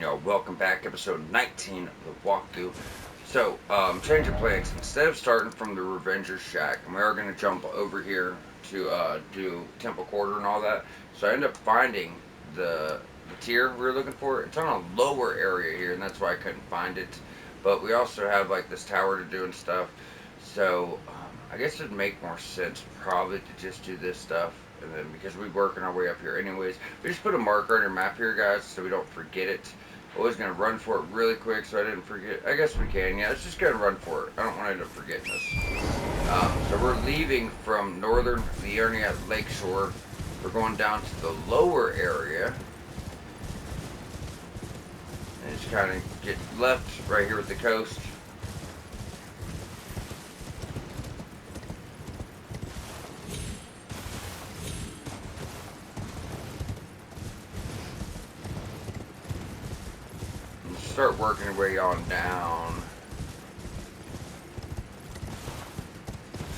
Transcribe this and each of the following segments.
y'all. Welcome back, episode 19 of the walkthrough. So, change of plans. Instead of starting from the Revenger's Shack, and we are going to jump over here to do Temple Quarter and all that. So I ended up finding the tier we were looking for. It's on a lower area here, and that's why I couldn't find it. But we also have like this tower to do and stuff. So I guess it'd make more sense probably to just do this stuff. And then because we're working our way up here anyways, we just put a marker on your map here, guys, so we don't forget it. Always gonna run for it really quick so I didn't forget. I guess we can, yeah. Let's just go and run for it. I don't want to end up forgetting this. So we're leaving from northern Liurnia Lakeshore. We're going down to the lower area. And just kind of get left right here with the coast. Start working your way on down.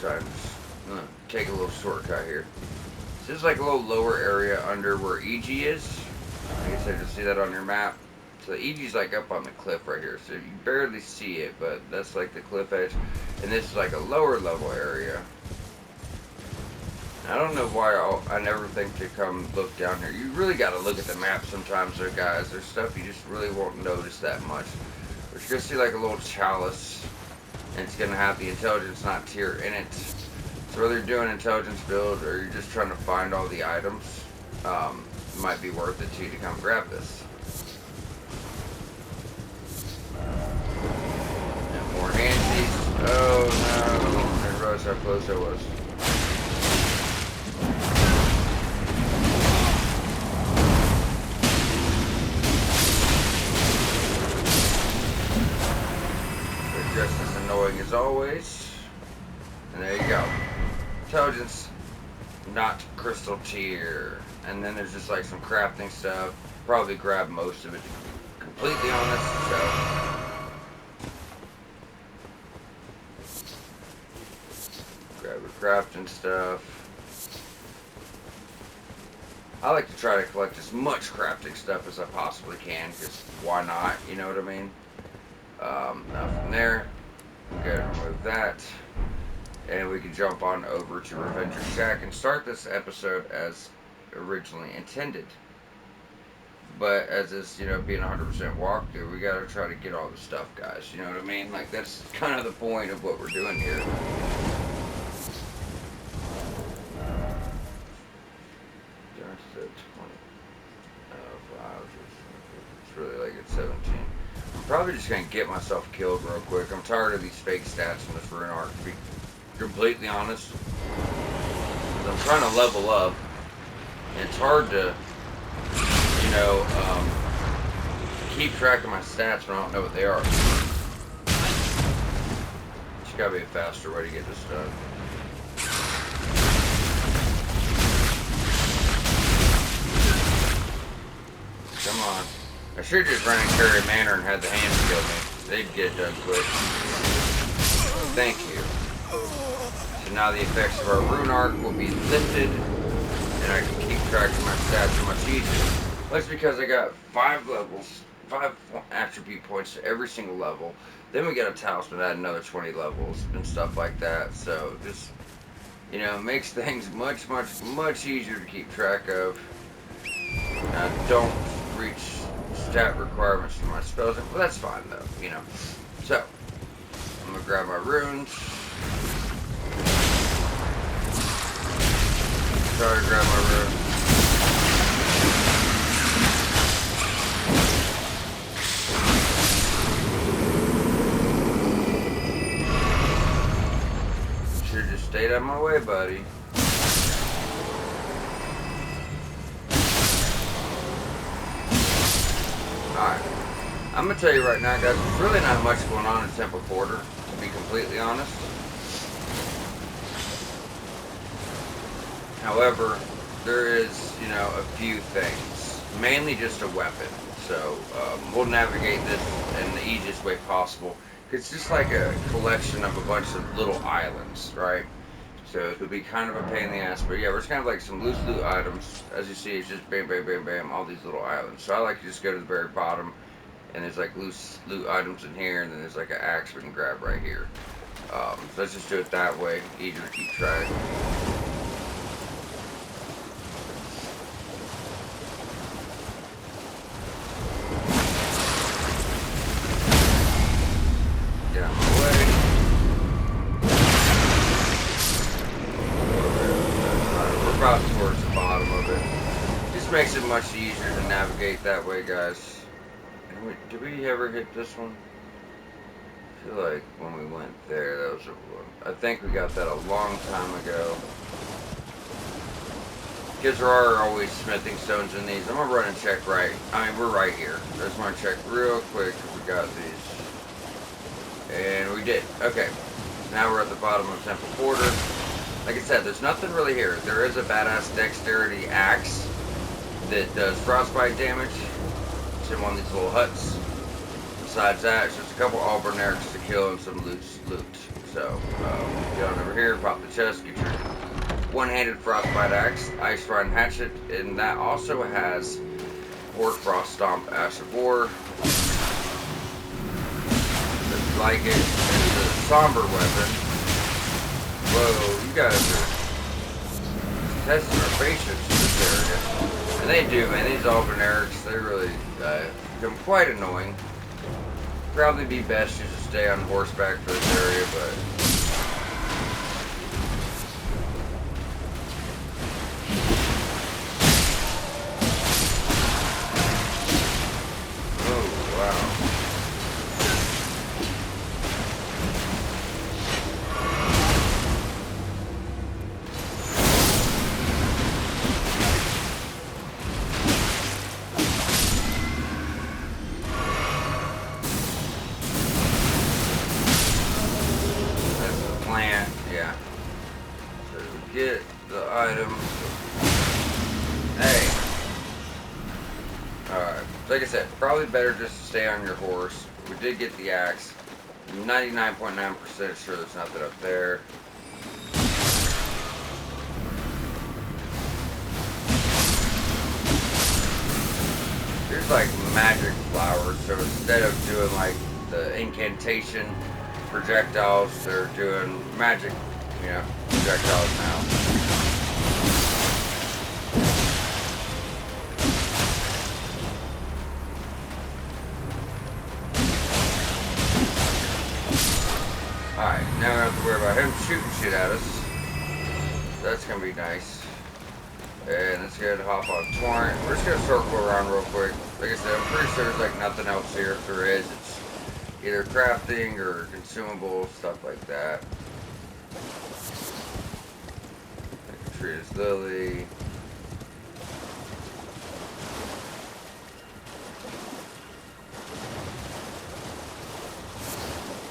So I'm just gonna take a little shortcut here. This is like a little lower area under where EG is. I guess I just see that on your map. So EG's like up on the cliff right here. So you barely see it, but that's like the cliff edge. And this is like a lower level area. I don't know why I never think to come look down here. You really got to look at the map sometimes, though, guys. There's stuff you just really won't notice that much. But you're going to see like a little chalice, and it's going to have the intelligence not tier in it. So whether you're doing an intelligence build or you're just trying to find all the items, it might be worth it to you to come grab this. And more handsies. Oh no, I didn't realize how close I was. Just as annoying as always. And there you go. Intelligence, not crystal tier. And then there's just like some crafting stuff. Probably grab most of it, to be completely honest. So grab the crafting stuff. I like to try to collect as much crafting stuff as I possibly can, because why not? You know what I mean? Now from there, go ahead and remove that, and we can jump on over to Revenger's Shack and start this episode as originally intended. But as this, being 100% walkthrough, we gotta try to get all the stuff, guys. You know what I mean? Like, that's kind of the point of what we're doing here. Just at 20. It's really like at 17. I'm probably just going to get myself killed real quick. I'm tired of these fake stats in this rune arc, to be completely honest. I'm trying to level up, and it's hard to, keep track of my stats when I don't know what they are. There's got to be a faster way to get this done. Come on. I should just run and carry Manor and had the hands kill me. They'd get it done quick. Thank you. So now the effects of our rune arc will be lifted, and I can keep track of my stats much easier. That's because I got 5 levels, 5 attribute points to every single level. Then we get a talisman to add another 20 levels and stuff like that. So just, makes things much, much, much easier to keep track of. Don't reach stat requirements for my spells. Well, that's fine though, So, I'm gonna grab my runes. Try to grab my runes. Should've just stayed out of my way, buddy. Alright, I'm going to tell you right now, guys, there's really not much going on in Temple Quarter, to be completely honest. However, there is, a few things. Mainly just a weapon. So, we'll navigate this in the easiest way possible. It's just like a collection of a bunch of little islands, right? So it could be kind of a pain in the ass, but yeah, we're just kind of like some loot items. As you see, it's just bam, bam, bam, bam, all these little islands. So I like to just go to the very bottom and there's like loose loot items in here, and then there's like an axe we can grab right here. So let's just do it that way, easier to keep track. Get out of my way. We're about towards the bottom of it. Just makes it much easier to navigate that way, guys. Did we ever hit this one? I feel like when we went there, that was a one. I think we got that a long time ago. Because there are always smithing stones in these. I'm gonna run and check right. I mean, we're right here. I just want to check real quick if we got these. And we did. Okay. Now we're at the bottom of Temple Quarter. Like I said, there's nothing really here. There is a badass dexterity axe that does frostbite damage. It's in one of these little huts. Besides that, it's just a couple Albernerks to kill and some loot. So, get on over here, pop the chest, get your one-handed frostbite axe, ice rod hatchet, and that also has Hoarfrost Stomp Ash of War. If you like it, it's a somber weapon. Whoa, you guys are testing our patience in this area. And they do, man. These Albernerks, they really become quite annoying. Probably be best to just stay on horseback for this area, but oh wow. Yeah. So we get the item. Hey. Alright. Like I said, probably better just to stay on your horse. We did get the axe. I'm 99.9% sure there's nothing up there. There's like magic flowers, so instead of doing like the incantation projectiles, they're doing magic, projectiles now. Alright, now we don't have to worry about him shooting shit at us. That's gonna be nice. And let's go ahead and hop on Torrent. We're just gonna circle around real quick. Like I said, I'm pretty sure there's like nothing else here. If there is, it's either crafting or consumable, stuff like that. Trees Lily.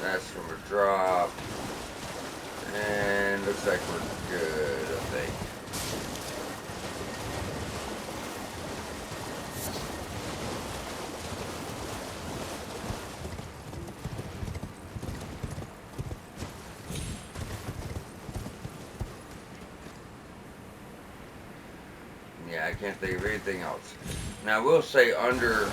That's from a drop. And looks like we're good, I think. Yeah, I can't think of anything else. Now, I will say under,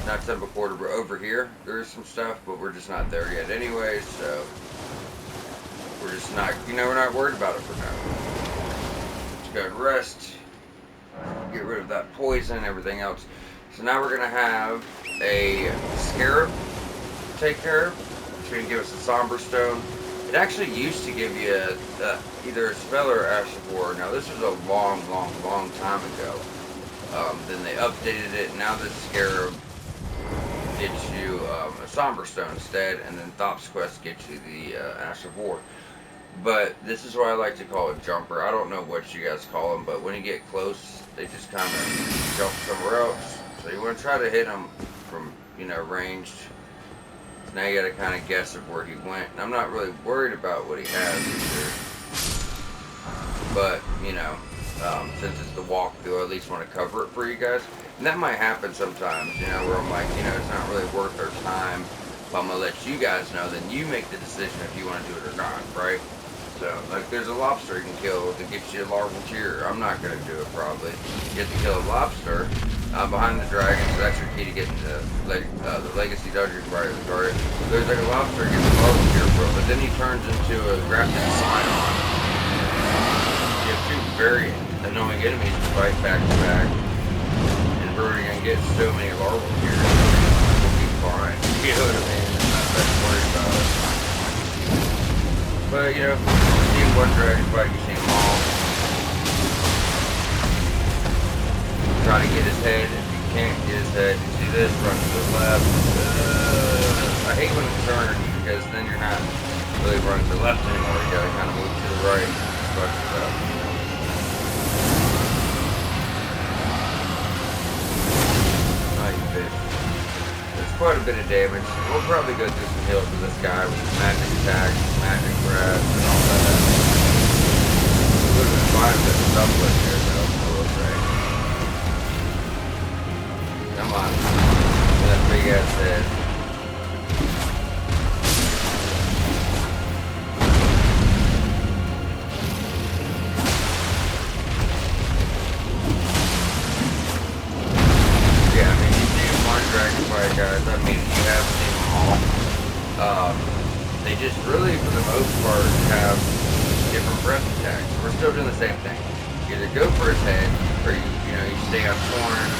not Temple Quarter, but over here, there is some stuff, but we're just not there yet anyway, so we're just not, we're not worried about it for now. Let's go and rest, get rid of that poison and everything else. So now we're going to have a scarab to take care of. It's going to give us a somber stone. It actually used to give you either a spell or Ash of War. Now this was a long time ago. Then they updated it. Now the Scarab gets you a Somber Stone instead, and then Thop's Quest gets you the Ash of War. But this is what I like to call a jumper. I don't know what you guys call them, but when you get close, they just kind of jump somewhere else. So you want to try to hit them from, ranged. Now you got to kind of guess of where he went. And I'm not really worried about what he has either. But, since it's the walkthrough, I at least want to cover it for you guys. And that might happen sometimes, where I'm like, it's not really worth our time. But I'm going to let you guys know, then you make the decision if you want to do it or not, right? So, like, there's a lobster you can kill that gets you a larval tear. I'm not going to do it, probably. You get to kill a lobster, behind the dragon, so that's your key to get into the legacy dungeon right of the garden. There's like a lobster gets marble here, bro, but then he turns into a grafted scion. You have two very annoying enemies to fight back to back, and we're gonna get so many larval here. We'll be fine. You know what I mean? I'm not that worried about it. But you know, you see one dragon fight, you see them all. Try to get his head. If you can't get his head, you see this, run to the left. I hate when it's turning because then you're not really running to the left anymore. You gotta kind of move to the right. Bunch of stuff. Nice fish. There's quite a bit of damage. We'll probably go through some heals with this guy with his magic attacks, magic breath, and all that. A little bit of fine with the stuff with here, though, I will say. Come on. That big ass head. Yeah, I mean, you see one dragon fight, guys. I mean, you have seen them all. They just really, for the most part, have different breath attacks. We're still doing the same thing. You either go for his head, or you stay on Torn.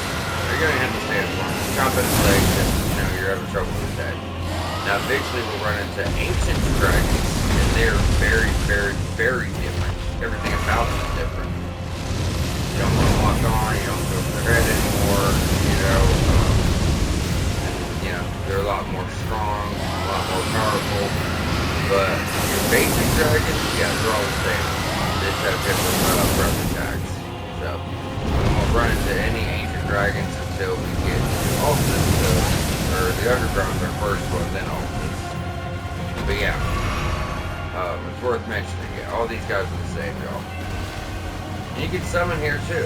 You're gonna have to stay on Torn. Chop at his legs, and you're having trouble with his head. Now, eventually, we'll run into ancient dragons, and they're very, very, very different. Everything about them is different. You don't want to walk on. You don't go for their head anymore. They're a lot more strong, a lot more powerful. But your basic dragons, yeah, they're all the same. They just have different breath attacks. So we won't run into any ancient dragons until we get to Altus, or the underground's our first one, then Altus. But yeah, it's worth mentioning. Yeah, all these guys are the same, y'all. You can summon here too.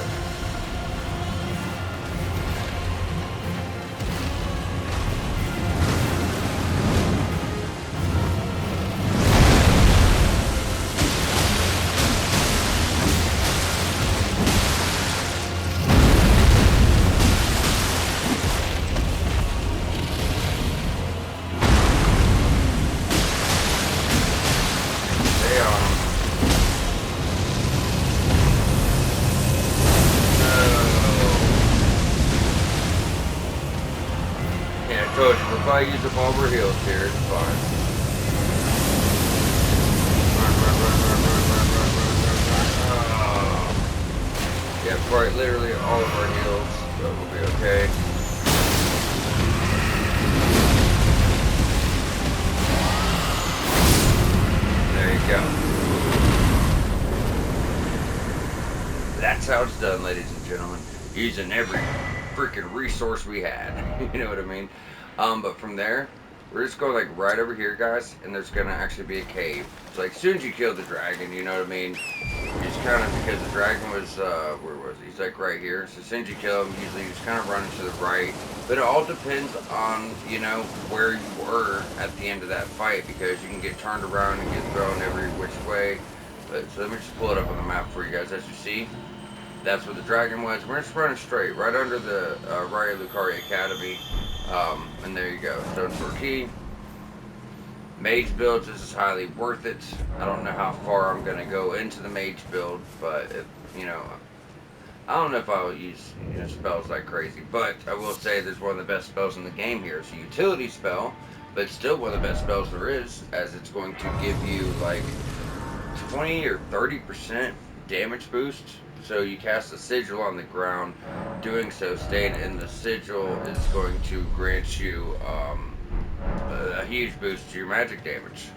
If I use up all our heals here, it's fine. Run. Yeah, quite literally all of our heals, so we'll be okay. There you go. That's how it's done, ladies and gentlemen. Using every freaking resource we had. You know what I mean? But from there, we're just going like right over here, guys, and there's gonna actually be a cave. So like, as soon as you kill the dragon, you know what I mean? You just kind of, because the dragon was, where was he? He's like right here. So as soon as you kill him, usually you just kind of run to the right. But it all depends on, where you were at the end of that fight, because you can get turned around and get thrown every which way. But so let me just pull it up on the map for you guys. As you see, that's where the dragon was. We're just running straight, right under the Raya Lucaria Academy. And there you go. Stone Sword Key. Mage builds, this is highly worth it. I don't know how far I'm going to go into the mage build, but, I don't know if I'll use spells like crazy. But I will say there's one of the best spells in the game here. It's a utility spell, but still one of the best spells there is, as it's going to give you like 20 or 30% damage boost. So you cast a sigil on the ground. Doing so, staying in the sigil is going to grant you a huge boost to your magic damage.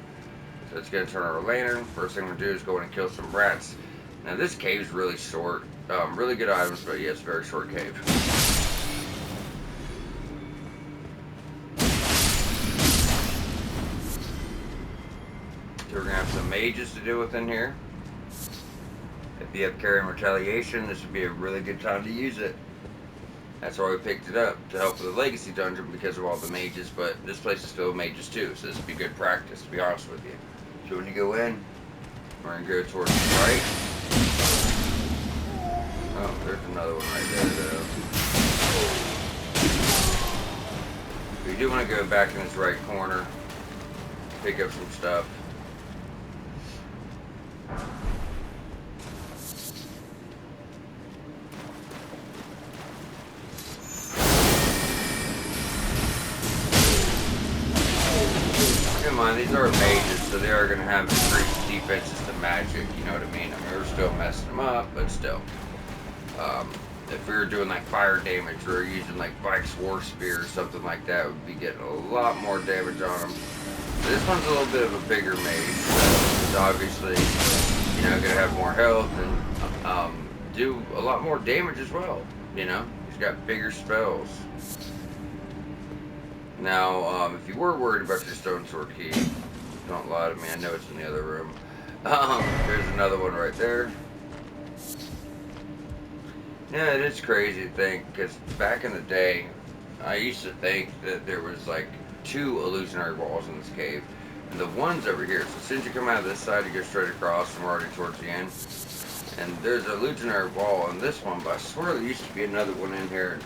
So it's going to turn our lantern. First thing we're going to do is go in and kill some rats. Now this cave is really short. Really good items, but yes, very short cave. So we're going to have some mages to deal with in here. If you have carrying retaliation, this would be a really good time to use it. That's why we picked it up, to help with the legacy dungeon because of all the mages, but this place is filled with mages too, so this would be good practice, to be honest with you. So when you go in, we're going to go towards the right. Oh, there's another one right there though. do want to go back in this right corner, pick up some stuff. Come on, these are mages, so they are going to have increased defenses to magic, you know what I mean? I mean, we're still messing them up, but still. If we were doing like fire damage or using like Vike's War Spear or something like that, we'd be getting a lot more damage on them. This one's a little bit of a bigger mage, so he's obviously, you know, going to have more health and do a lot more damage as well, you know? He's got bigger spells. Now, if you were worried about your stone sword key, don't lie to me, I know it's in the other room. There's another one right there. Yeah, it is crazy to think, because back in the day, I used to think that there was like 2 illusionary walls in this cave. And the one's over here, so as soon as you come out of this side, you go straight across, and we're already towards the end. And there's an illusionary wall on this one, but I swear there used to be another one in here.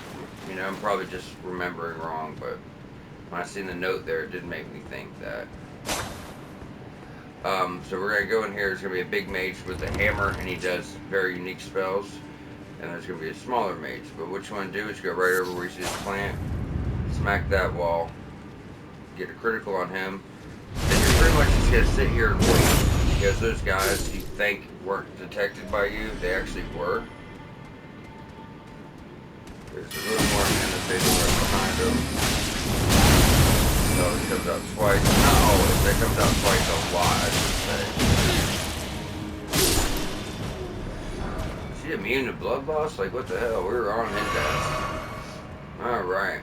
You know, I'm probably just remembering wrong, but when I seen the note there, it did make me think that. So we're going to go in here. There's going to be a big mage with a hammer, and he does very unique spells. And there's going to be a smaller mage. But what you want to do is go right over where you see this plant, smack that wall, get a critical on him. Then you're pretty much just going to sit here and wait. Because those guys you think weren't detected by you, they actually were. There's a little more individual right behind him. No, it comes out twice. Not always. It comes out twice a lot, I should say. Is he immune to blood loss? Like, what the hell? We were on his ass. Alright.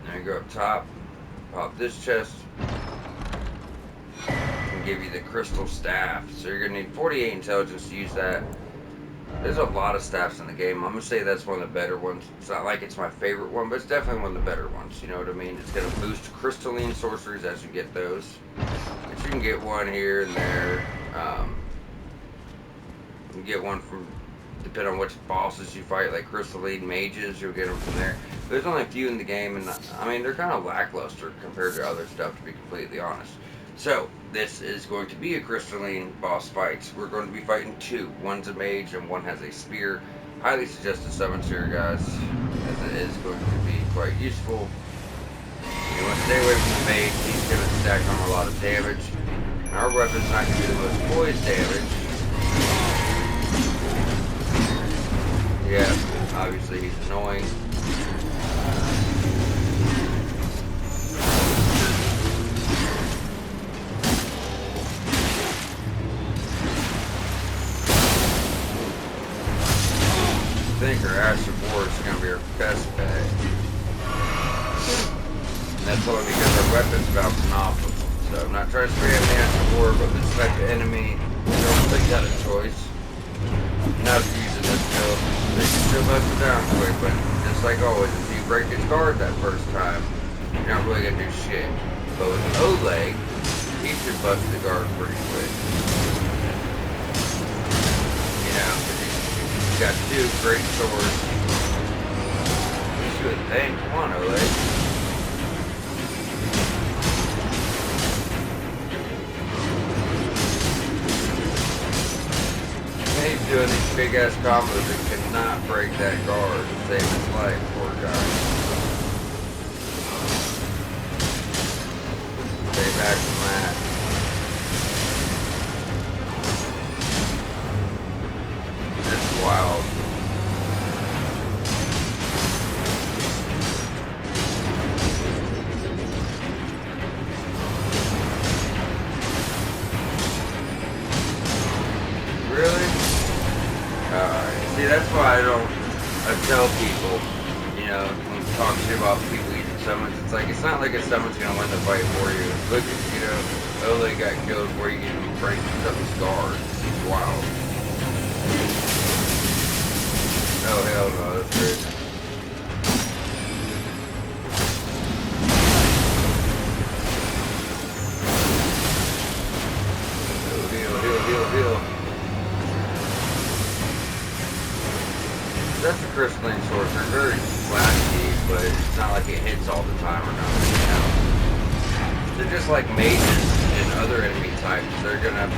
Now you go up top. Pop this chest. And give you the crystal staff. So you're going to need 48 intelligence to use that. There's a lot of staffs in the game. I'm going to say that's one of the better ones. It's not like it's my favorite one, but it's definitely one of the better ones. You know what I mean? It's going to boost crystalline sorceries as you get those. But you can get one here and there. You can get one from, depending on which bosses you fight, like crystalline mages, you'll get them from there. There's only a few in the game, and I mean, they're kind of lackluster compared to other stuff, to be completely honest. So, this is going to be a crystalline boss fight. We're going to be fighting 2. One's a mage and one has a spear. Highly suggested summons here, guys, as it is going to be quite useful. You want to stay away from the mage. He's going to stack on a lot of damage. Our weapon's not going to do the most poised damage. Yeah, obviously he's annoying. I think our Ash of War is going to be our best bet. And that's only because our weapon's bouncing off of them. So I'm not trying to spam the Ash of War, but this type of enemy, I don't think got a choice. Not using this skill. They can still bust it down quick, but just like always, if you break his guard that first time, you're not really going to do shit. But with Oleg, he should bust the guard pretty quick. You know, he's got 2 great swords. Good thing. Come on, Oleg. He's doing these big ass combos that cannot break that guard to save his life, poor guy. Stay back from that. That's wild. Really? See, that's why I tell people, you know, when you talk shit about people using summons, it's not like a summon's gonna win the fight for you. Look at, you know, Oleg got killed before you can even break up his guard. It's wild. Oh, hell no, that's crazy. Heal. That's a crystalline sorcerer, very flashy, but it's not like it hits all the time or nothing, you know. They're just like mages and other enemy types. They're gonna, be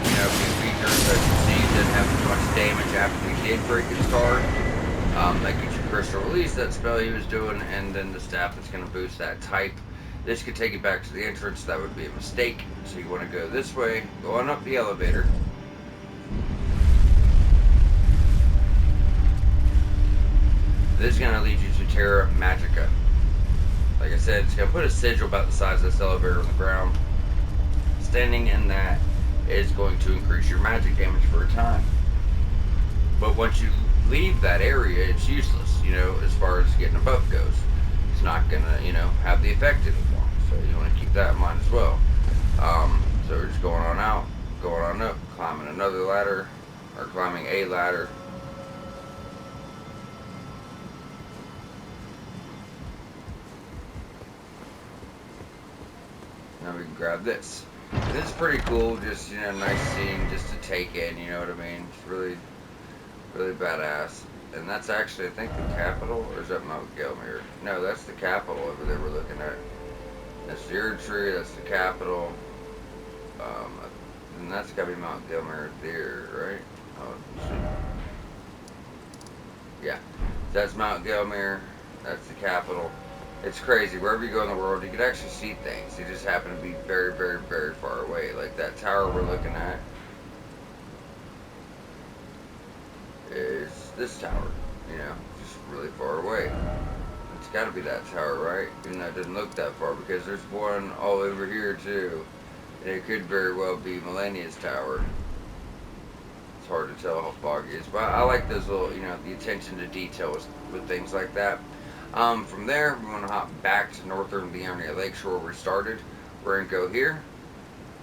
weaker, such as he didn't have as much damage after we did break his card. That gets you crystal release, that spell he was doing, and then the staff is gonna boost that type. This could take you back to the entrance. That would be a mistake. So you want to go this way, go on up the elevator. This is going to lead you to Terra Magica. Like I said, it's going to put a sigil about the size of this elevator on the ground. Standing in that is going to increase your magic damage for a time. But once you leave that area, it's useless, as far as getting a buff goes. It's not going to, have the effect anymore. So you want to keep that in mind as well. So we're just going on out, going on up, climbing another ladder, or climbing a ladder. Now we can grab this. This is pretty cool, just, nice scene just to take in, you know what I mean? It's really, really badass. And that's actually, I think, the capital, or is that Mount Gelmir? No, that's the capital over there we're looking at. That's the Erd Tree, that's the capital. And that's gotta be Mount Gelmir there, right? Oh, let's see. Yeah, that's Mount Gelmir, that's the capital. It's crazy, wherever you go in the world, you can actually see things. They just happen to be very, very, very far away. Like that tower we're looking at is this tower, just really far away. It's got to be that tower, right? Even though it doesn't look that far, because there's one all over here too. And it could very well be Melania's tower. It's hard to tell how foggy it is, but I like those little, the attention to detail with things like that. From there, we want to hop back to northern Leonia Lakeshore where we started. We're going to go here.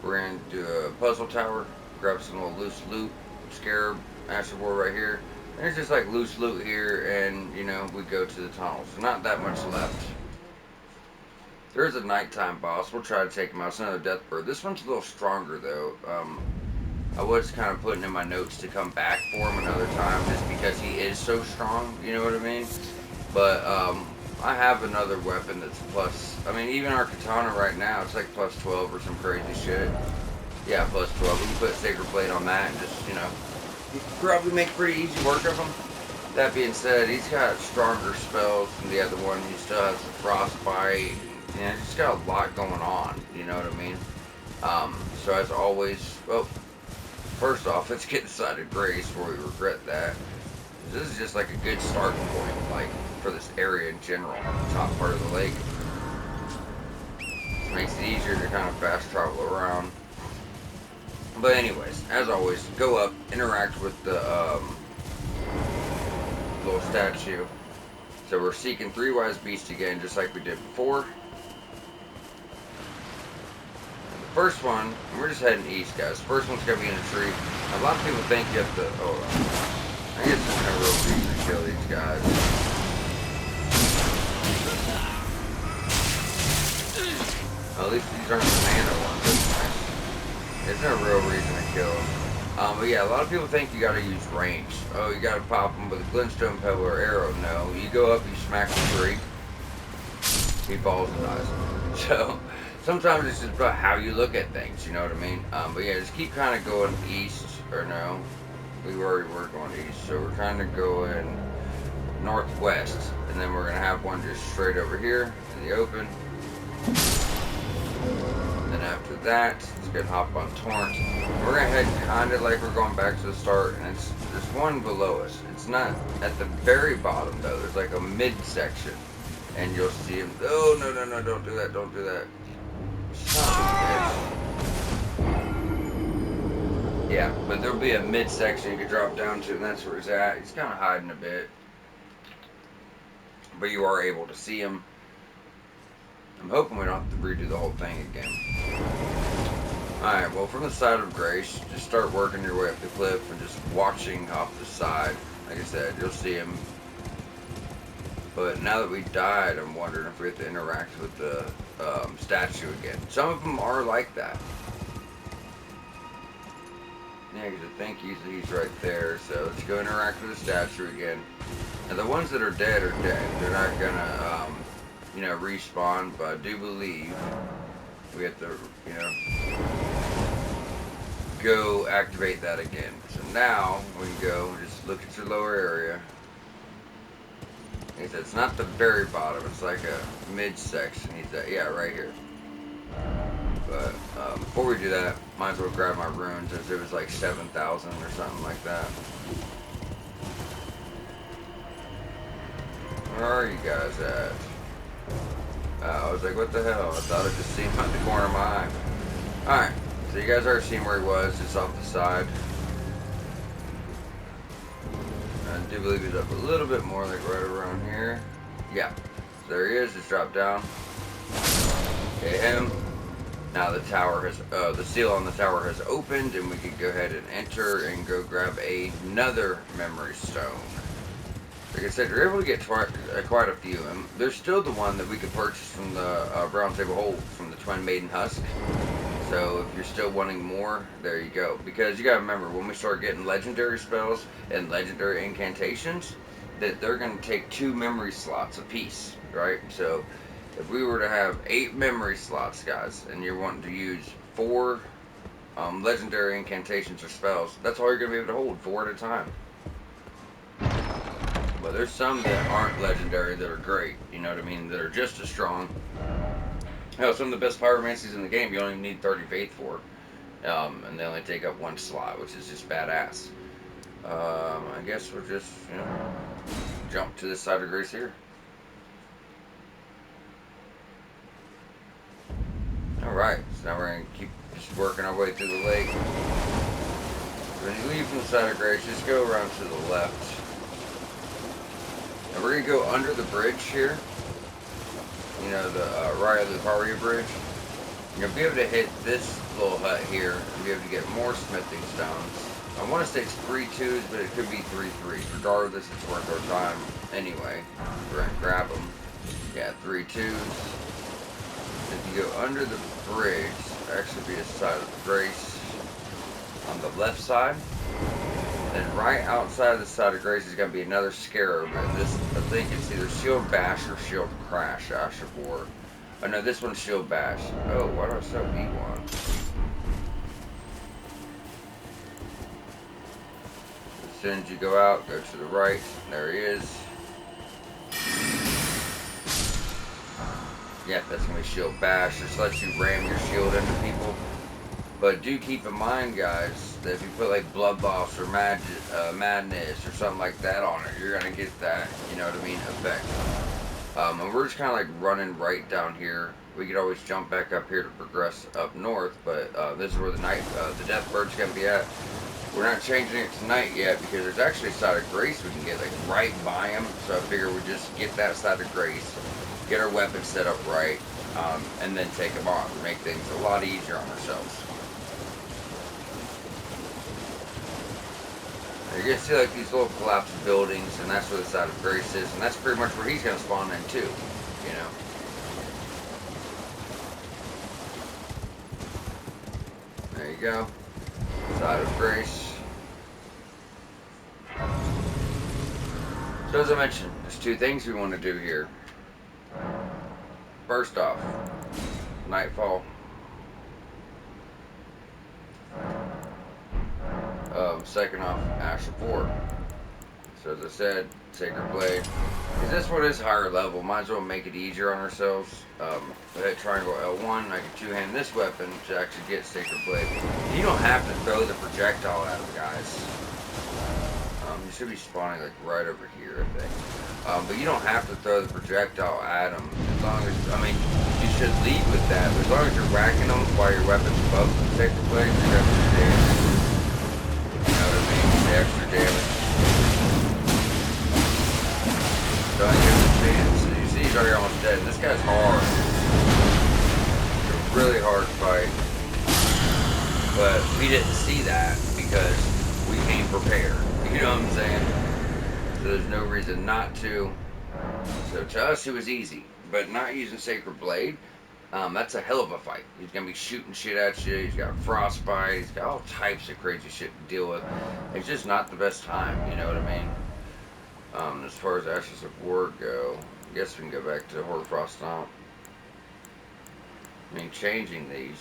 We're going to do a puzzle tower, grab some little loose loot, scarab, acid war right here. And it's just like loose loot here, and, we go to the tunnel. So not that much left. There's a nighttime boss. We'll try to take him out. It's another death bird. This one's a little stronger, though. I was kind of putting in my notes to come back for him another time, just because he is so strong, you know what I mean? But, I have another weapon that's plus, even our katana right now, it's like plus 12 or some crazy shit. Yeah, plus 12. We can put Sacred Blade on that and just, you can probably make pretty easy work of him. That being said, he's got stronger spells than the other one. He still has the frostbite. He's just got a lot going on, you know what I mean? So as always, well, first off, let's get inside of Grace before we regret that. This is just like a good starting point, like, for this area in general, top part of the lake. This makes it easier to kind of fast travel around. But anyways, as always, go up, interact with the little statue. So we're seeking 3 wise beasts again, just like we did before. And the first one, we're just heading east, guys. The first one's gonna be in a tree. A lot of people think you have to. Oh, I guess there's no real reason to kill these guys. Well, at least these aren't the mana ones. That's nice. There's no real reason to kill them. But yeah, a lot of people think you gotta use range. Oh, you gotta pop them with a glintstone pebble or arrow. No, you go up, you smack the tree. He falls and dies. So, sometimes it's just about how you look at things, you know what I mean? But yeah, just keep kind of going east, or no. We already were going east, so we're kind of going northwest, and then we're going to have one just straight over here in the open. And then after that, it's going to hop on Torrent. And we're going to head kind of like we're going back to the start, and there's one below us. It's not at the very bottom, though. There's like a mid-section, and you'll see him. Oh, no, don't do that, don't do that. Son of a bitch. Yeah, but there'll be a midsection you can drop down to, and that's where he's at. He's kind of hiding a bit. But you are able to see him. I'm hoping we don't have to redo the whole thing again. Alright, well, from the side of Grace, just start working your way up the cliff and just watching off the side. Like I said, you'll see him. But now that we died, I'm wondering if we have to interact with the statue again. Some of them are like that. Yeah, because I think he's right there, so let's go interact with the statue again. Now, the ones that are dead are dead. They're not gonna, respawn, but I do believe we have to, you know, go activate that again. So now we can go just look at your lower area. It's not the very bottom. It's like a midsection. Yeah, right here. But before we do that, might as well grab my runes as it was like 7,000 or something like that. Where are you guys at? I was like, what the hell? I thought I just seen him out the corner of my eye. Alright, so you guys already seen where he was, just off the side. I do believe he's up a little bit more, like right around here. Yeah, so there he is, just dropped down. Okay, him. Now the tower has, the seal on the tower has opened, and we can go ahead and enter and go grab another memory stone. Like I said, you're able to get quite a few, and there's still the one that we could purchase from the Brown Table Hold from the Twin Maiden Husk. So if you're still wanting more, there you go. Because you gotta remember, when we start getting legendary spells and legendary incantations, that they're gonna take 2 memory slots apiece, right? So if we were to have 8 memory slots, guys, and you're wanting to use 4 legendary incantations or spells, that's all you're going to be able to hold, 4 at a time. But there's some that aren't legendary that are great, you know what I mean, that are just as strong. Hell, some of the best pyromancies in the game, you only need 30 faith for. And they only take up 1 slot, which is just badass. I guess we'll just, you know, jump to this side of grace here. Alright, so now we're going to keep just working our way through the lake. When you leave from the side of grace, just go around to the left. And we're going to go under the bridge here. You know, the Raya Lucaria bridge. You'll be able to hit this little hut here and be able to get more smithing stones. I want to say it's 3 2s, but it could be 3 3s. Regardless, it's worth our time anyway. We're going to grab them. Yeah, 3 2s. If you go under the bridge, there actually be a side of grace on the left side. And right outside of the side of grace is going to be another scarab. And this, I think it's either shield bash or shield crash, Ash of War. Oh no, this one's shield bash. Oh, why do I still B1? As soon as you go out, go to the right. There he is. Yeah, that's going to be shield bash. This lets you ram your shield into people. But do keep in mind, guys, that if you put like bloodbaths or madness or something like that on it, you're going to get that, you know what I mean, effect. And we're just kind of like running right down here. We could always jump back up here to progress up north, but this is where the death bird's going to be at. We're not changing it tonight yet because there's actually a side of grace we can get like right by him. So I figure we just get that side of grace, get our weapons set up right, and then take them on. Make things a lot easier on ourselves. You're going to see like these little collapsed buildings, and that's where the side of grace is, and that's pretty much where he's going to spawn in too, you know. There you go. Side of grace. So as I mentioned, there's 2 things we want to do here. First off, nightfall. Second off, Ash of War. So as I said, Sacred Blade. Because this one is higher level, might as well make it easier on ourselves. Hit triangle L1, I can 2-hand this weapon to actually get Sacred Blade. You don't have to throw the projectile at them, guys. You should be spawning like right over here, I think. But you don't have to throw the projectile at them. As long as, I mean, you should lead with that. But as long as you're whacking them while your weapon's above the Sacred Blade, you're going to do damage. You know what I mean? The extra damage. Don't give him a chance. You see he's already almost dead. This guy's hard. It's a really hard fight. But we didn't see that because we came prepared. You know what I'm saying? So there's no reason not to. So to us it was easy. But not using Sacred Blade, that's a hell of a fight. He's going to be shooting shit at you. He's got frostbite. He's got all types of crazy shit to deal with. It's just not the best time. You know what I mean? As far as Ashes of War go, I guess we can go back to Hoarfrost Stomp. I mean, changing these.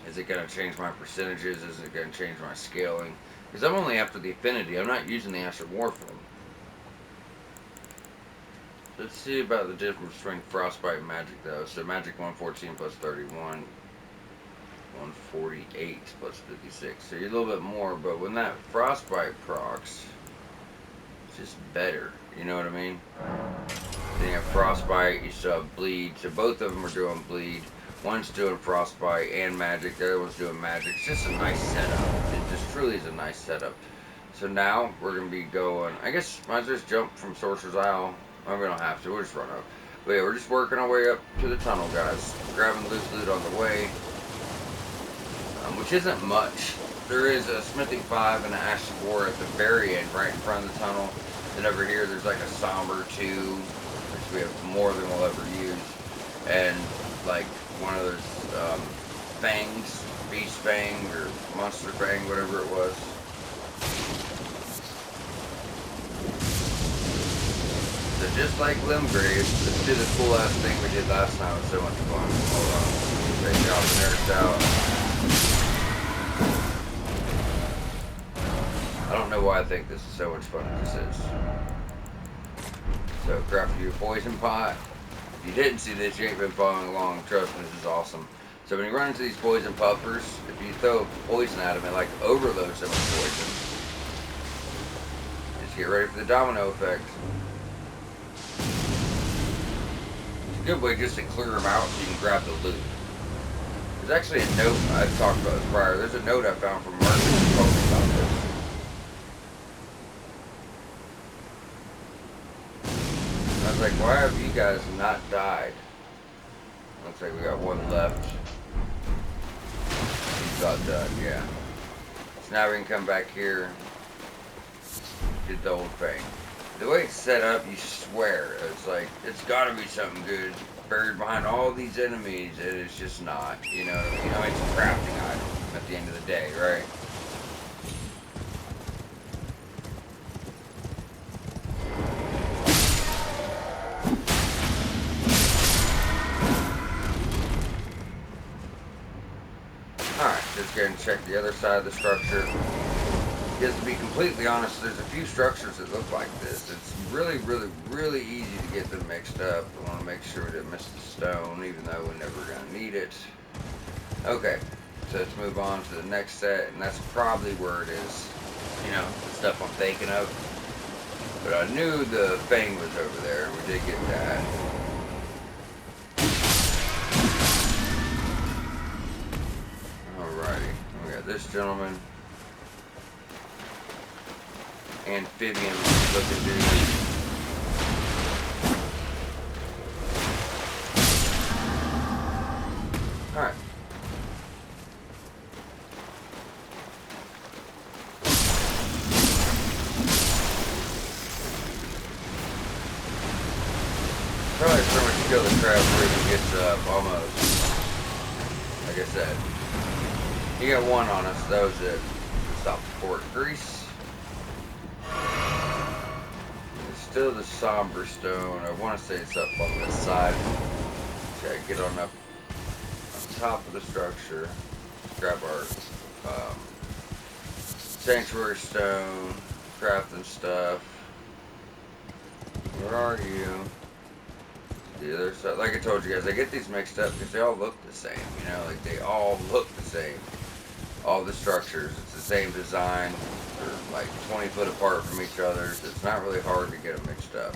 Is it going to change my percentages? Is it going to change my scaling? Because I'm only after the affinity. I'm not using the astromorphine. Let's see about the difference between frostbite and magic, though. So magic 114 plus 31, 148 plus 56. So you're a little bit more, but when that frostbite procs, it's just better. You know what I mean? Then you have frostbite, you still have bleed. So both of them are doing bleed. One's doing frostbite and magic. The other one's doing magic. It's just a nice setup. It just truly is a nice setup. So now we're going to be going, I guess might as well just jump from Sorcerer's Isle. Well, we don't have to. We'll just run up. But yeah, we're just working our way up to the tunnel, guys. Grabbing loose loot on the way. Which isn't much. There is a Smithing 5 and an Ash 4 at the very end, right in front of the tunnel. Then over here, there's like a Somber 2, which we have more than we'll ever use. And like one of those fangs, Beast Fang or Monster Fang, whatever it was. So just like Limgrave, let's do the cool ass thing we did last time. It was so much fun. Hold on. Take out the nerds out. I don't know why I think this is so much fun. This is. So craft your poison pot. If you didn't see this, you ain't been following along. Trust me, this is awesome. So when you run into these poison puffers, if you throw poison at them, it like overloads them with poison. Just get ready for the domino effect. It's a good way just to clear them out so you can grab the loot. There's actually a note I've talked about this prior. There's a note I found from Mark that told me about this. I was like, why have you guys not died? Looks like we got one left. He's about done, yeah. So now we can come back here. Get the old thing. The way it's set up, you swear. It's like, it's gotta be something good buried behind all these enemies, and it's just not. You know what I mean? It's a crafting item at the end of the day, right? Alright, just go and check the other side of the structure. Because to be completely honest, there's a few structures that look like this. It's really, really, really easy to get them mixed up. I want to make sure we didn't miss the stone, even though we're never going to need it. Okay, so let's move on to the next set, and that's probably where it is. You know, the stuff I'm thinking of. But I knew the Fang was over there, and we did get that. Alrighty, we got this gentleman. Amphibian looking dude. Alright. Probably pretty much kill the crab before he gets up, almost. Like I said. He got one on us, that was it. Stop the port grease. Still the somber stone. I want to say it's up on this side. Okay, get on up on top of the structure. Grab our sanctuary stone, crafting stuff. Where are you? The other side. Like I told you guys, I get these mixed up because they all look the same. You know, like they all look the same. All the structures, it's the same design. They're like 20 foot apart from each other, so it's not really hard to get them mixed up.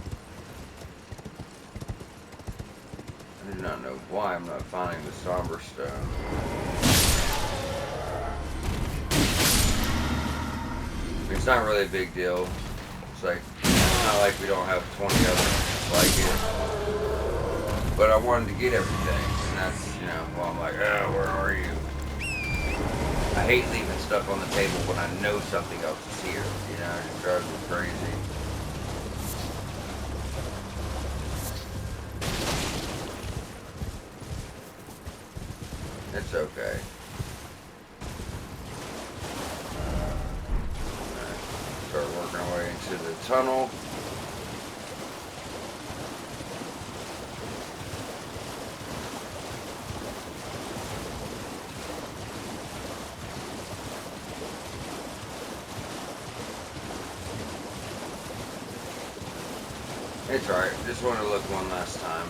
I do not know why I'm not finding the somber stone. It's not really a big deal. It's like, it's not like we don't have 20 others like it. But I wanted to get everything, and that's, you know, well, I'm like, oh, where are you? I hate leaving stuff on the table when I know something else is here. You know, it just drives me crazy. It's okay. Start working our way into the tunnel. It's alright. Just want to look one last time.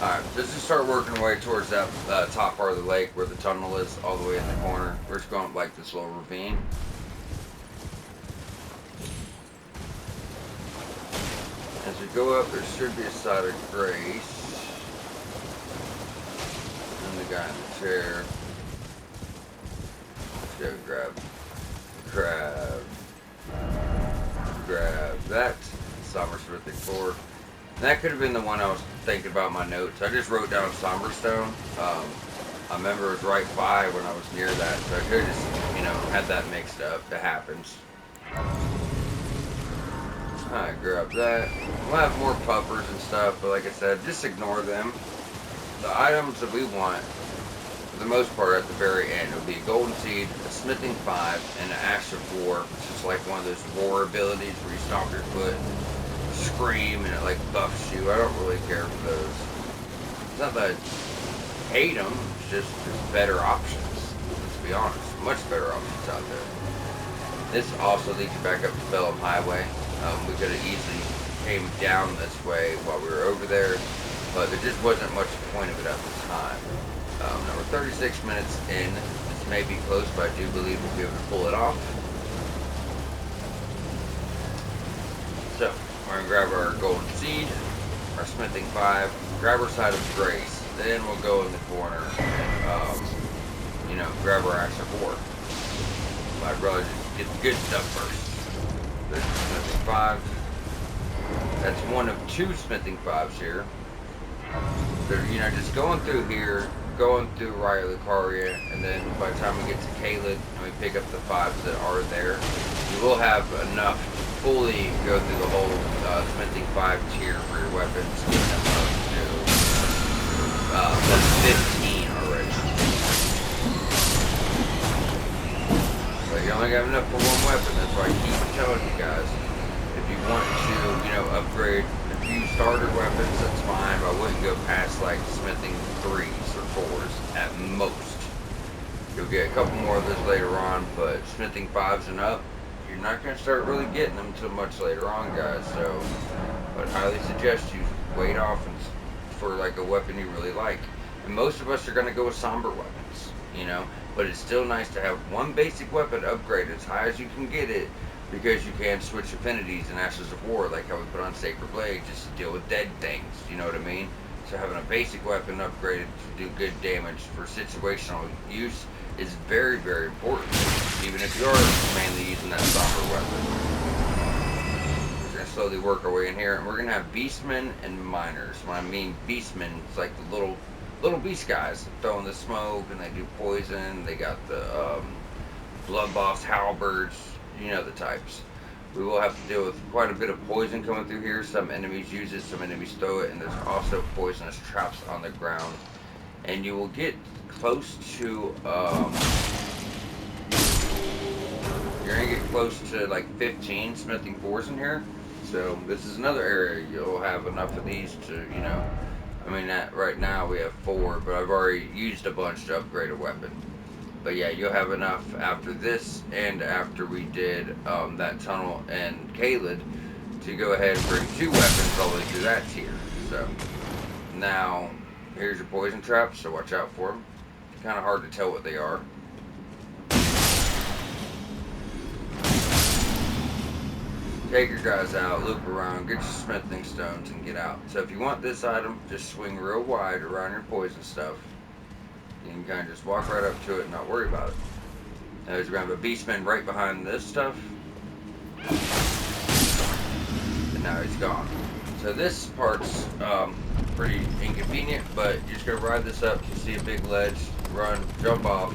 Alright, let's just start working our way towards that top part of the lake where the tunnel is, all the way in the corner. We're just going up like this little ravine. As we go up, there should be a side of grace. And the guy in the chair. Let's go grab that. Somber smithing 4. That could have been the one I was thinking about in my notes. I just wrote down Somberstone. I remember it was right by when I was near that, so I could have just, had that mixed up. That happens. Alright, grab that. We'll have more puppers and stuff, but like I said, just ignore them. The items that we want, for the most part, at the very end, will be a golden seed, a smithing 5, and an ash of war, which is like one of those war abilities where you stomp your foot, scream, and it like buffs you. I don't really care for those. It's not that I hate them, it's just there's better options. Let's be honest, much better options out there. This also leads you back up to Bellum Highway. We could have easily came down this way while we were over there, but there just wasn't much point of it at the time. Now we're 36 minutes in. This may be close, but I do believe we'll be able to pull it off. So, we're going to grab our golden seed, our smithing 5, grab our side of grace, then we'll go in the corner and, grab our axe of war. But I'd rather just get the good stuff first. There's the smithing 5. That's one of 2 smithing 5s here. They're, just going through here, going through Riley Caria, and then by the time we get to Caled and we pick up the 5s that are there, you will have enough to fully go through the whole smithing 5 tier for your weapons, getting them up to that's 15 already. But you only got enough for one weapon. That's why I keep telling you guys. If you want to, upgrade a few starter weapons, that's fine. But I wouldn't go past like smithing 3s or 4s at most. You'll get a couple more of those later on, but smithing 5s and up, you're not going to start really getting them until much later on, guys. So, I'd highly suggest you wait off for like a weapon you really like. And most of us are going to go with somber weapons, but it's still nice to have one basic weapon upgraded as high as you can get it, because you can switch affinities and Ashes of War, like how we put on Sacred Blade, just to deal with dead things, you know what I mean? So having a basic weapon upgraded to do good damage for situational use is very, very important, even if you are mainly using that somber weapon. We're going to slowly work our way in here, and we're going to have beastmen and miners. When I mean beastmen, it's like the little beast guys throwing the smoke, and they do poison. They got the blood boss halberds, the types. We will have to deal with quite a bit of poison coming through here. Some enemies use it, some enemies throw it, and there's also poisonous traps on the ground. And you will get close to, you're going to get close to like 15 smithing 4s in here. So this is another area you'll have enough of these to, right now we have 4, but I've already used a bunch to upgrade a weapon. But yeah, you'll have enough after this and after we did that tunnel and Caled to go ahead and bring 2 weapons all the way through that tier. So now here's your poison traps, so watch out for them. It's kind of hard to tell what they are. Take your guys out, loop around, get your smithing stones, and get out. So if you want this item, just swing real wide around your poison stuff. You can kind of just walk right up to it and not worry about it. Now there's going to have a beastman right behind this stuff. And now he's gone. So this part's pretty inconvenient, but you're just going to ride this up. You see a big ledge, run, jump off,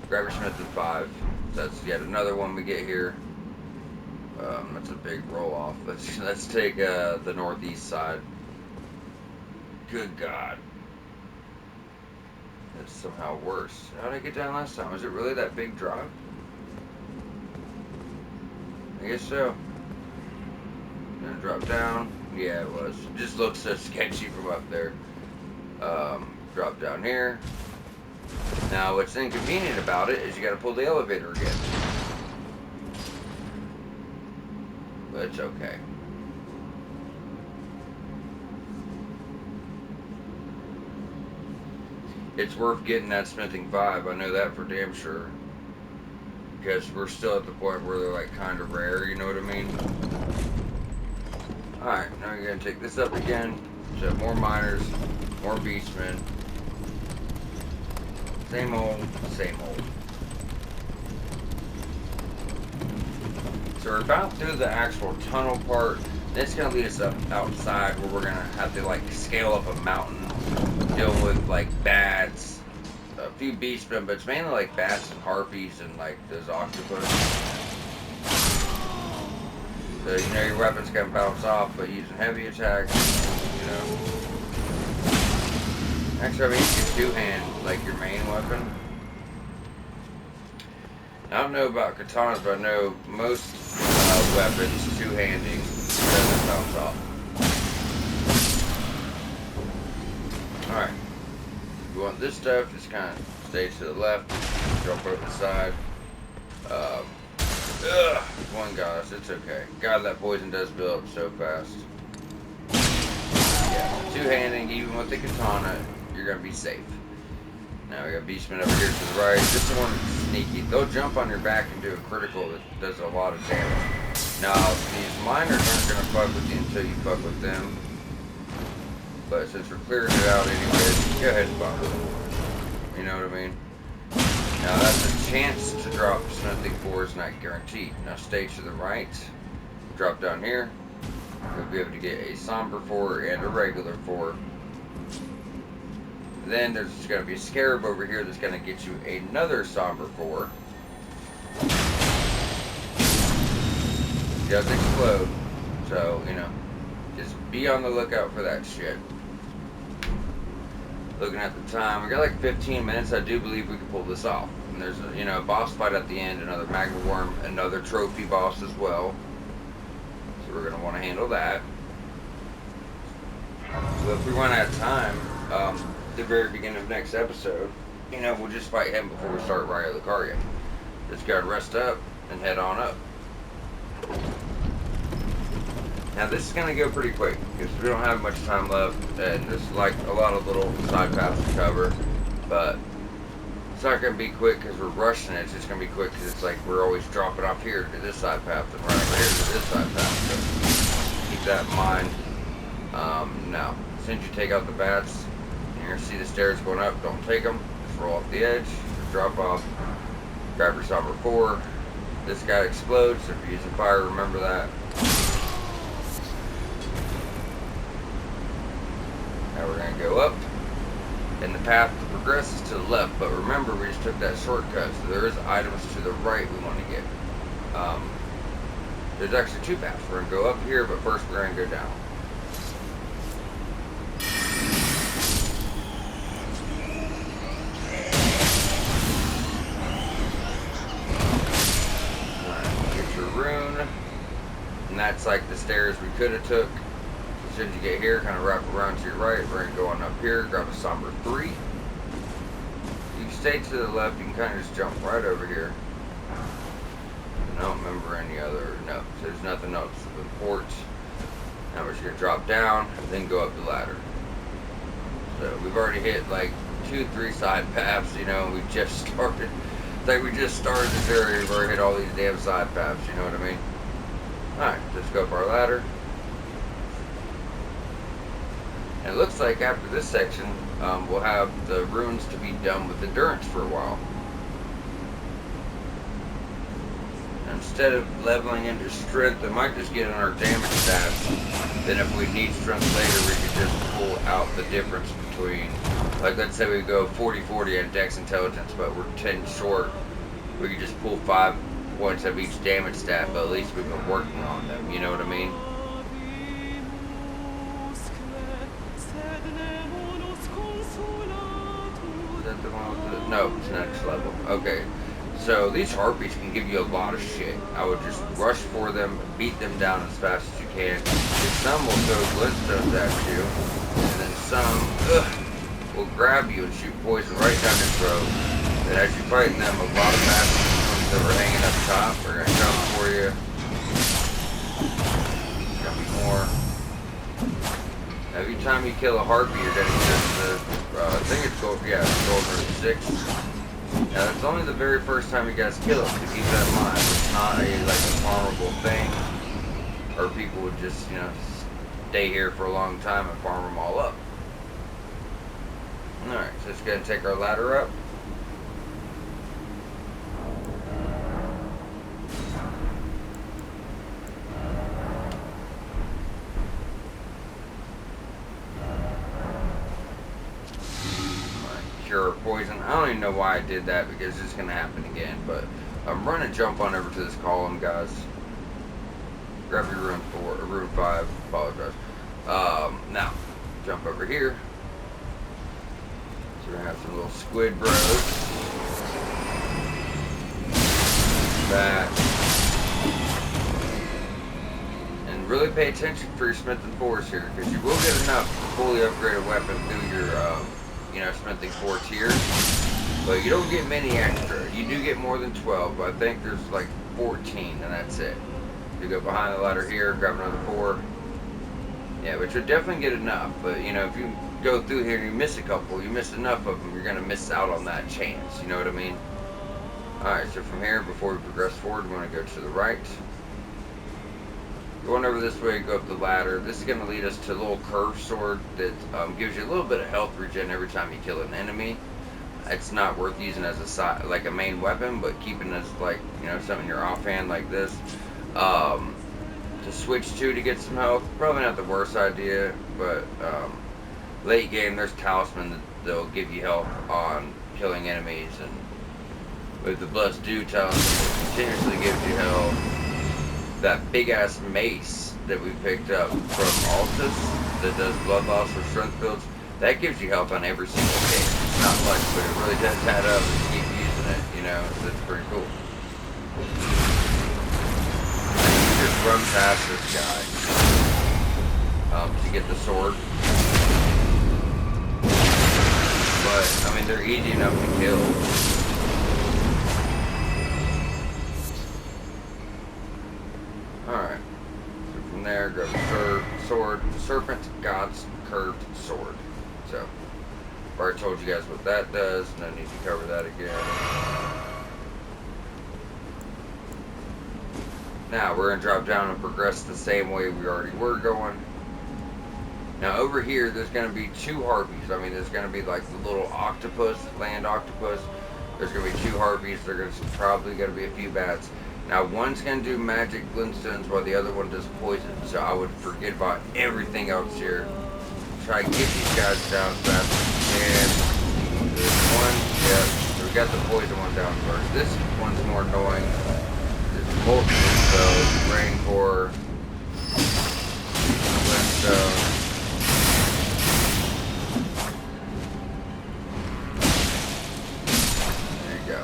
grab your smithing 5. That's yet another one we get here. That's a big roll off. Let's take the northeast side. Good God. That's somehow worse. How did I get down last time? Was it really that big drop? I guess so. Gonna drop down. Yeah, it was. It just looks so sketchy from up there. Drop down here. Now, what's inconvenient about it is you gotta pull the elevator again. but it's okay. It's worth getting that smithing 5, I know that for damn sure. Because we're still at the point where they're like kind of rare, you know what I mean? Alright, now you're going to take this up again. So more miners, more beastmen. Same old, same old. So we're about through the actual tunnel part. It's going to lead us up outside where we're going to have to like scale up a mountain, dealing with like bats, a few beastmen, but it's mainly like bats and harpies and like those octopus. So you know your weapons can bounce off, but using heavy attacks, you know. Actually, I mean, use your 2-hand, like your main weapon. I don't know about katanas, but I know most weapons, 2-handing, doesn't bounce off. Alright. If you want this stuff, just kind of stay to the left, jump over the side. One gosh, it's okay. God, that poison does build up so fast. Yeah, 2-handing, even with the katana, you're going to be safe. Now we got beastmen over here to the right. This one's sneaky. They'll jump on your back and do a critical that does a lot of damage. Now, these miners aren't going to fuck with you until you fuck with them. But since we're clearing it out anyways, go ahead and fuck with them. You know what I mean? Now that's a chance to drop smithing 4 is not guaranteed. Now stay to the right. Drop down here. You'll be able to get a somber 4 and a regular 4. Then there's going to be a scarab over here that's going to get you another somber 4. It does explode. So, you know, just be on the lookout for that shit. Looking at the time, we got like 15 minutes. I do believe we can pull this off. And there's a, you know, a boss fight at the end, another magma wyrm, another trophy boss as well. So we're going to want to handle that. So if we run out of time, at the very beginning of next episode, you know, we'll just fight him before we start riding the car again. Just gotta rest up and head on up. Now this is going to go pretty quick because we don't have much time left and there's like a lot of little side paths to cover, but it's not going to be quick because we're rushing it. It's just going to be quick because it's like we're always dropping off here to this side path and right over here to this side path, so keep that in mind. Now, as soon as you take out the bats, you're going to see the stairs going up. Don't take them, just roll off the edge, drop off, grab your somber 4. This guy explodes, so if you're using fire, remember that. Now we're going to go up, and the path to progress is to the left, but remember we just took that shortcut, so there is items to the right we want to get. There's actually 2 paths. We're going to go up here, but first we're going to go down. Alright, get your rune, and that's like the stairs we could have took. As soon as you get here, kind of wrap around to your right. We're going to go on up here, grab a somber 3. You stay to the left, you can kind of just jump right over here. I don't remember any other, no, so there's nothing else of importance. Now we're just going to drop down, and then go up the ladder. So we've already hit like 2-3 side paths, you know, we just started. It's like we just started this area, we've already hit all these damn side paths, you know what I mean? Alright, let's go up our ladder. And it looks like after this section, we'll have the runes to be done with endurance for a while. Instead of leveling into strength, it might just get in our damage stats. Then if we need strength later, we could just pull out the difference between, like let's say we go 40-40 on dex intelligence, but we're 10 short. We could just pull 5 points of each damage stat, but at least we've been working on them, you know what I mean? No, it's next level. Okay, so these harpies can give you a lot of shit. I would just rush for them, beat them down as fast as you can. And some will throw glintstones at you, and then some will grab you and shoot poison right down your throat. And as you're fighting them, a lot of bastards that were hanging up top are going to come for you. time you kill a harpy, you're gonna get the, I think it's gold, yeah, it's golden ring 6. Now, it's only the very first time you guys kill it, so keep that in mind. It's not a, like, a farmable thing, or people would just, you know, stay here for a long time and farm them all up. Alright, so let's go ahead and take our ladder up. Cure poison. I don't even know why I did that, because it's going to happen again, but run and jump on over to this column, guys. Grab your rune 4, or rune 5, apologize. Now, jump over here. So we're going to have some little squid bros. That. And really pay attention for your smithing 4s here, because you will get enough to fully upgrade a weapon through your, you know, smithing 4 tiers. But you don't get many extra. You do get more than 12, but I think there's like 14, and that's it. You go behind the ladder here, grab another 4. Yeah, but you'll definitely get enough. But, you know, if you go through here and you miss a couple, you miss enough of them, you're going to miss out on that chance. You know what I mean? Alright, so from here, before we progress forward, we want to go to the right. Going over this way, go up the ladder. This is going to lead us to a little curved sword that gives you a little bit of health regen every time you kill an enemy. It's not worth using as a side, like a main weapon, but keeping as, like, you know, something in your offhand like this. To switch to get some health, probably not the worst idea, but late game there's talisman that'll give you health on killing enemies, and with the Blessed Dew talisman continuously gives you health. That big ass mace that we picked up from Altus that does blood loss or strength builds, that gives you health on every single game. It's not much, but it really does add up if you keep using it, you know, so it's pretty cool. Just run past this guy to get the sword. But, I mean, they're easy enough to kill. Alright. So from there, grab a sword. Serpent God's Curved Sword. So, I've already told you guys what that does. No need to cover that again. Now, we're going to drop down and progress the same way we already were going. Now, over here, there's going to be 2 harpies. I mean, there's going to be like the little octopus, land octopus. There's going to be 2 harpies. There's probably going to be a few bats. Now, one's going to do magic glintstones while the other one does poison. So I would forget about everything else here. Try to get these guys down as fast as you can. There's one, yeah. So we got the poison one down first. This one's more annoying. Multiple spells, rain core, glintstone. There you go.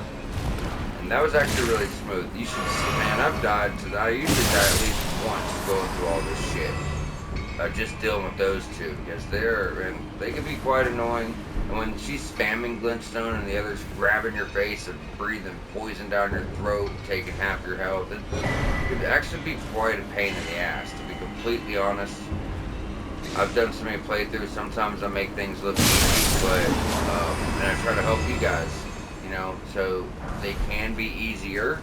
And that was actually really smooth. You should see, man, I've died to that. I usually die at least once going through all this shit. Just dealing with those 2, because they can be quite annoying. And when she's spamming glintstone and the other's grabbing your face and breathing poison down your throat, taking half your health, it could actually be quite a pain in the ass, to be completely honest. I've done so many playthroughs, sometimes I make things look easy, but and I try to help you guys, you know, so they can be easier.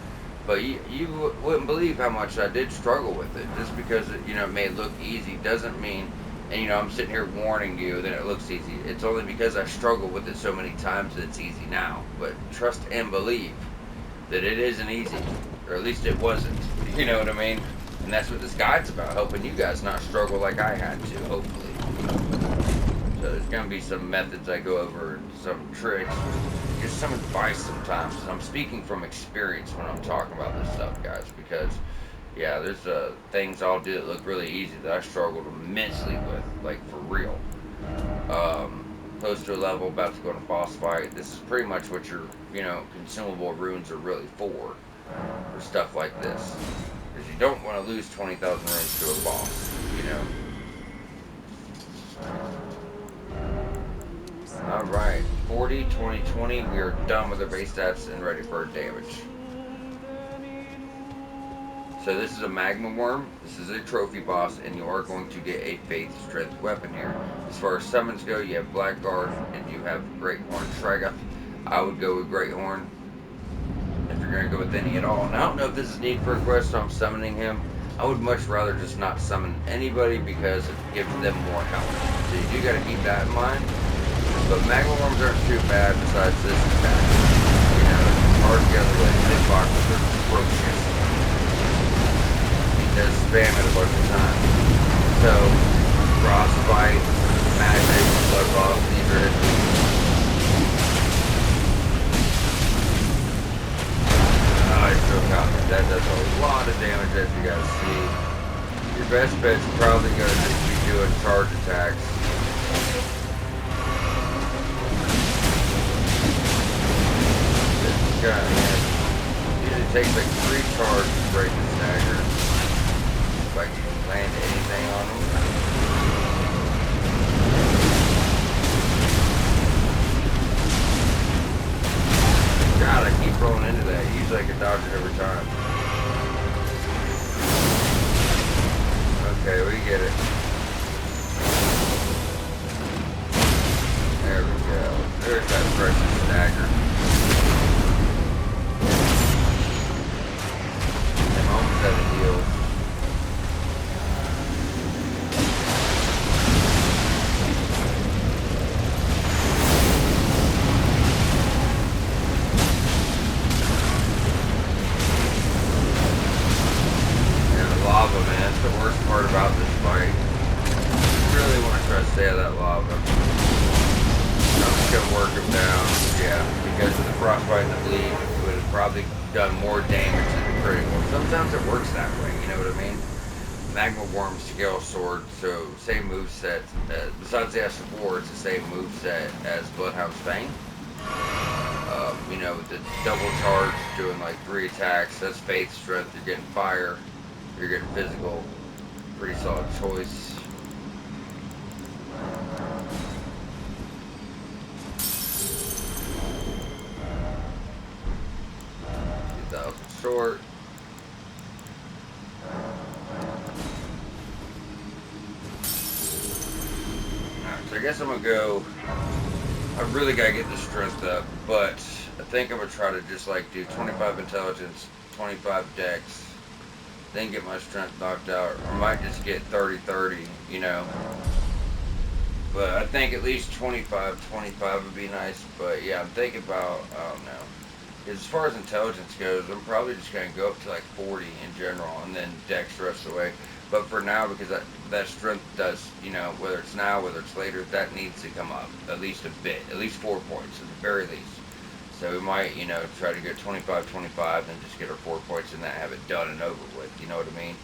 But you wouldn't believe how much I did struggle with it. Just because it, you know, it may look easy doesn't mean, and you know, I'm sitting here warning you that it looks easy. It's only because I struggled with it so many times that it's easy now. But trust and believe that it isn't easy, or at least it wasn't. You know what I mean? And that's what this guide's about, helping you guys not struggle like I had to, hopefully. So there's going to be some methods I go over, some tricks, just some advice sometimes. And I'm speaking from experience when I'm talking about this stuff, guys, because, yeah, there's things I'll do that look really easy that I struggled immensely with, like, for real. Close to a level, about to go on a boss fight. This is pretty much what your, you know, consumable runes are really for stuff like this. Because you don't want to lose 20,000 runes to a boss, you know. Alright, 40, 20, 20, we are done with our base stats and ready for our damage. So this is a magma worm. This is a trophy boss, and you are going to get a faith strength weapon here. As far as summons go, you have Blackguard and you have Great Horn Shrigoth. I would go with Great Horn if you're gonna go with any at all. And I don't know if this is need for a quest, so I'm summoning him. I would much rather just not summon anybody because it gives them more health. So you do gotta keep that in mind. But magma worms aren't too bad besides this attack. You know, it's hard to get out of the way. Hitboxes are ferocious. He does spam it a bunch of times. So, frostbite, magic, blood boss, these are his weaknesses. That does a lot of damage, as you guys see. Your best bet's probably going to just be doing charge attacks. This guy, usually takes like 3 charges to break the stagger. If I can land anything on him. God, I keep rolling into that. Usually I can dodge it every time. Okay, we get it. There we go. There's that precious stagger. I'm almost out of heals. Lava, man. That's the worst part about this fight. You really want to try to stay out of that lava. I'm just going to work him down. Yeah, because of the frostbite and the bleed, it would have probably done more damage than the critical. Sometimes it works that way, you know what I mean? Magma Worm Scale Sword, so same moveset. Besides the Ash of War, it's the same moveset as Bloodhound's Fang. You know, with the double charge, doing like 3 attacks. That's Faith Strength, you're getting fire. You're getting physical. Pretty solid choice. Short. Alright, so I guess I'm gonna go. I really gotta get the strength up, but I think I'm gonna try to just like do 25 intelligence, 25 dex. Then get my strength knocked out, or I might just get 30-30, you know. But I think at least 25 would be nice. But yeah, I'm thinking about, I don't know. As far as intelligence goes, I'm probably just going to go up to like 40 in general, and then dex the rest of the way. But for now, because that strength does, you know, whether it's now, whether it's later, that needs to come up at least a bit, at least 4 points at the very least. So we might, you know, try to get 25 and just get our 4 points and that, have it done and over with, you know what I mean?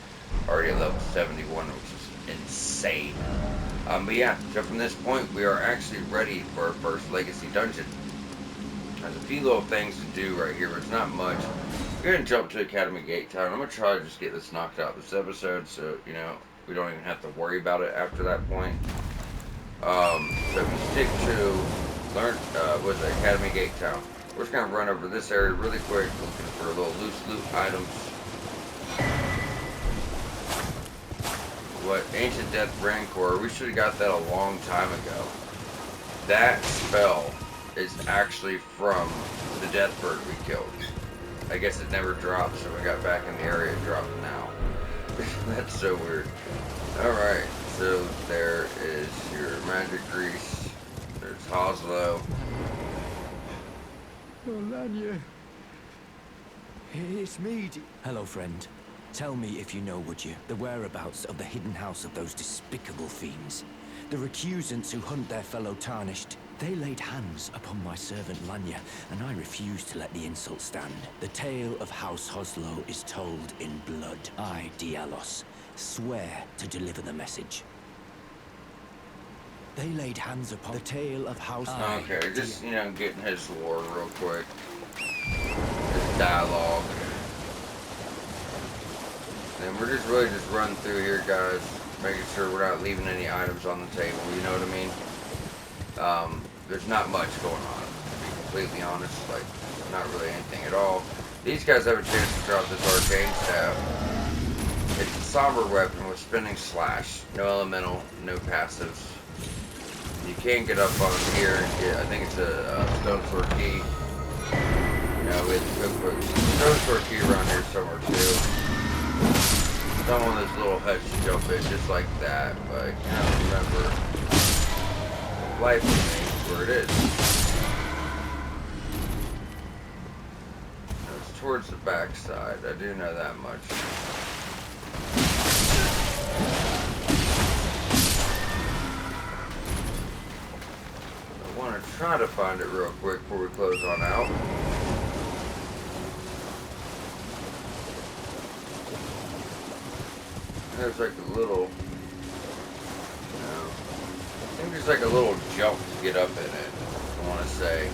Already at level 71, which is insane. But yeah, so from this point, we are actually ready for our first Legacy Dungeon. There's a few little things to do right here, but it's not much. We're going to jump to Academy Gate Town. I'm going to try to just get this knocked out this episode, so, you know, we don't even have to worry about it after that point. So if you stick to learn, Academy Gate Town. We're just going to run over this area really quick, looking for little loose loot items. What? Ancient Death Ring Core. We should have got that a long time ago. That spell is actually from the Death Bird we killed. I guess it never dropped, so when we got back in the area, it dropped now. That's so weird. Alright, so there is your magic grease. There's Hoslow. Oh, Lanya. It's me. Hello, friend. Tell me, if you know, would you, the whereabouts of the hidden house of those despicable fiends? The recusants who hunt their fellow tarnished. They laid hands upon my servant Lanya, and I refused to let the insult stand. The tale of House Hoslow is told in blood. I, Dialos, swear to deliver the message. They laid hands upon the tale of House... Okay, just, you know, getting his lore real quick. His dialogue. And we're just really just running through here, guys. Making sure we're not leaving any items on the table, you know what I mean? There's not much going on, to be completely honest. Like, not really anything at all. These guys have a chance to drop this arcane staff. somber weapon with spinning slash. No elemental, no passives. You can get up on here and get, I think it's a stone sword key. No, we have to go for stone sword key around here somewhere too. Some of those little huts you jump in just like that, but I can't remember life remains where it is. It's towards the back side, I do know that much. I want to try to find it real quick before we close on out. There's like a little, I think there's like a little jump to get up in it, I want to say.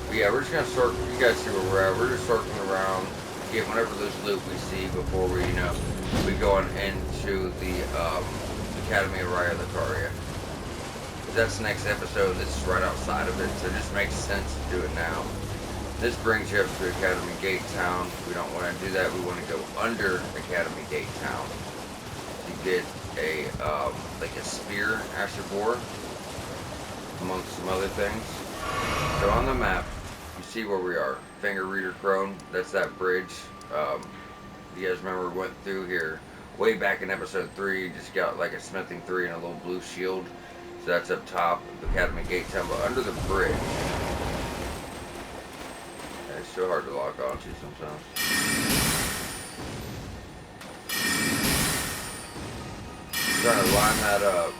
But yeah, we're just going to circle, you guys see where we're at, we're just circling around, get whatever loose loot we see before we, we go on into the Academy of Lucaria. That's the next episode, this is right outside of it, so it just makes sense to do it now. This brings you up to Academy Gate Town. We don't want to do that, we want to go under Academy Gate Town. You get a like a spear Asher boar, amongst some other things. So on the map, you see where we are. Finger Reader Crone, that's that bridge. You guys remember we went through here way back in episode 3, just got like a smithing 3 and a little blue shield. So that's up top of Academy Gate Town, but under the bridge. It's so hard to lock onto sometimes. Trying to line that up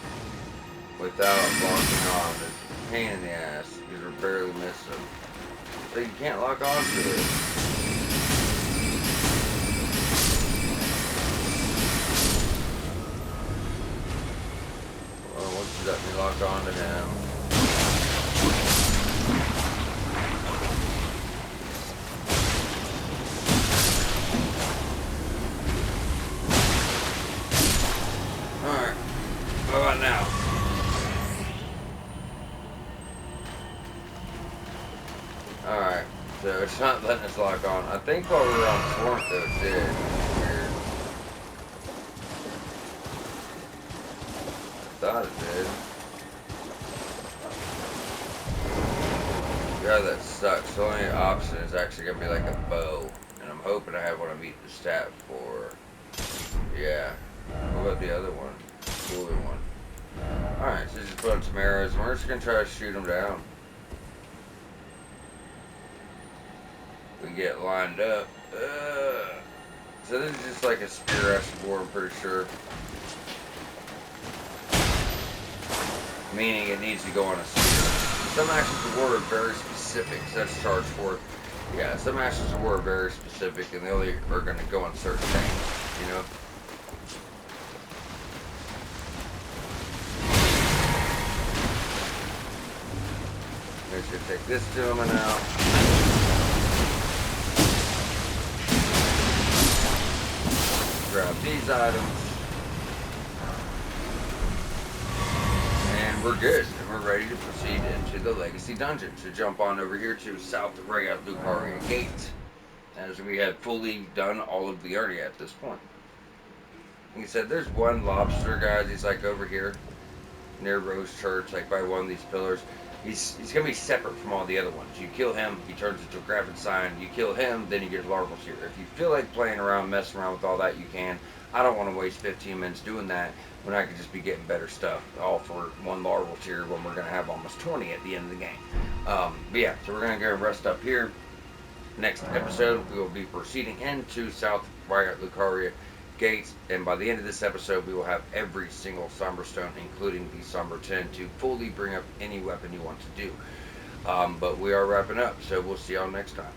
without locking on is a pain in the ass because we're barely missing. So you can't lock onto it. Well, once you let me lock onto him. How about now? Alright, so it's not letting us lock on. I think while we were on Swamp though it did. Weird. I thought it did. Yeah, that sucks. The only option is actually going to be like a bow. And I'm hoping I have what I meet the stat for. Yeah. What about the other one? Cooler one. Alright, so just put on some arrows, and we're just going to try to shoot them down. We get lined up. So this is just like a spear Asher boar, I'm pretty sure. Meaning it needs to go on a spear. Some actions of war are very specific, so that's charge 4. Yeah, some actions of war are very specific, and they only are going to go on certain things, you know? Make sure to take this gentleman out. Grab these items. And we're good. And we're ready to proceed into the Legacy Dungeon. So jump on over here to south of Lucaria Gate. As we have fully done all of the area at this point. Like I said, there's one lobster, guys. He's like over here near Rose Church, like by one of these pillars. He's going to be separate from all the other ones. You kill him, he turns into a graphic sign. You kill him, then you get a larval tear. If you feel like playing around, messing around with all that, you can. I don't want to waste 15 minutes doing that when I could just be getting better stuff, all for one larval tear when we're going to have almost 20 at the end of the game. But yeah, so we're going to go rest up here. Next episode, we will be proceeding into South Lucaria Gates, and by the end of this episode we will have every single Somber Stone, including the Somber 10, to fully bring up any weapon you want to do. But we are wrapping up, so we'll see y'all next time.